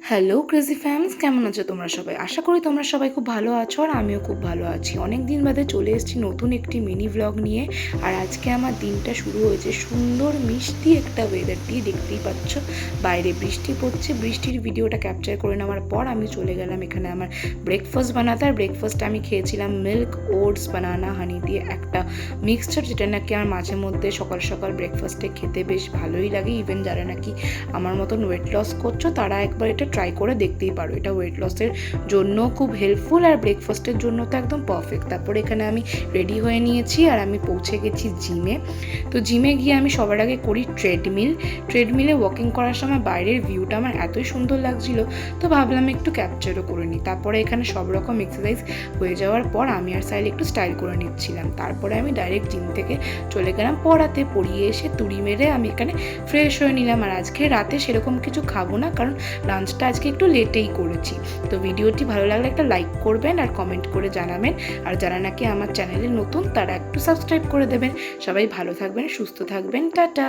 Hello crazy ফ্যামস, কেমন আছো তোমরা সবাই? আশা করি তোমরা সবাই খুব ভালো আছো আর আমিও খুব ভালো আছি। অনেক দিন বাদে চলে এসেছি নতুন একটি মিনি ব্লগ নিয়ে। আর আজকে আমার দিনটা শুরু হয়েছে সুন্দর মিষ্টি একটা ওয়েদার দিয়ে। দেখতেই পাচ্ছ বাইরে বৃষ্টি পড়ছে। বৃষ্টির ভিডিওটা ক্যাপচার করে নেওয়ার পর আমি চলে গেলাম এখানে আমার ব্রেকফাস্ট বানাতে। আর ব্রেকফাস্টে আমি খেয়েছিলাম মিল্ক ওটস বানানা হানি দিয়ে একটা মিক্সচার, যেটা নাকি আমার মাঝে মধ্যে সকাল সকাল ব্রেকফাস্টে খেতে বেশ ভালোই লাগে। ইভেন যারা নাকি আমার মতন ওয়েট লস করছো তারা একবার এটা ট্রাই করে দেখতেই পারো। এটা ওয়েট লসের জন্য খুব হেল্পফুল আর ব্রেকফাস্টের জন্য তো একদম পারফেক্ট। তারপরে এখানে আমি রেডি হয়ে নিয়েছি আর আমি পৌঁছে গেছি জিমে। তো জিমে গিয়ে আমি সবার আগে করি ট্রেডমিলে ওয়াকিং করার সময় বাইরের ভিউটা আমার এতই সুন্দর লাগছিল, তো ভাবলাম একটু ক্যাপচারও করে নিই। তারপরে এখানে সব রকম এক্সারসাইজ হয়ে যাওয়ার পর আমি আর সাইল একটু স্টাইল করে নিচ্ছিলাম। তারপরে আমি ডাইরেক্ট জিম থেকে চলে গেলাম পড়িয়ে এসে তুড়ি মেরে আমি এখানে ফ্রেশ হয়ে নিলাম। আর আজকে রাতে সেরকম কিছু খাবো না, কারণ লাঞ্চটা আজকে একটু লেটেই করেছি। তো ভিডিওটি ভালো লাগলে একটা লাইক করবেন আর কমেন্ট করে জানাবেন। আর যারা নাকি আমার চ্যানেলে নতুন তারা একটু সাবস্ক্রাইব করে দেবেন। সবাই ভালো থাকবেন, সুস্থ থাকবেন, টাটা।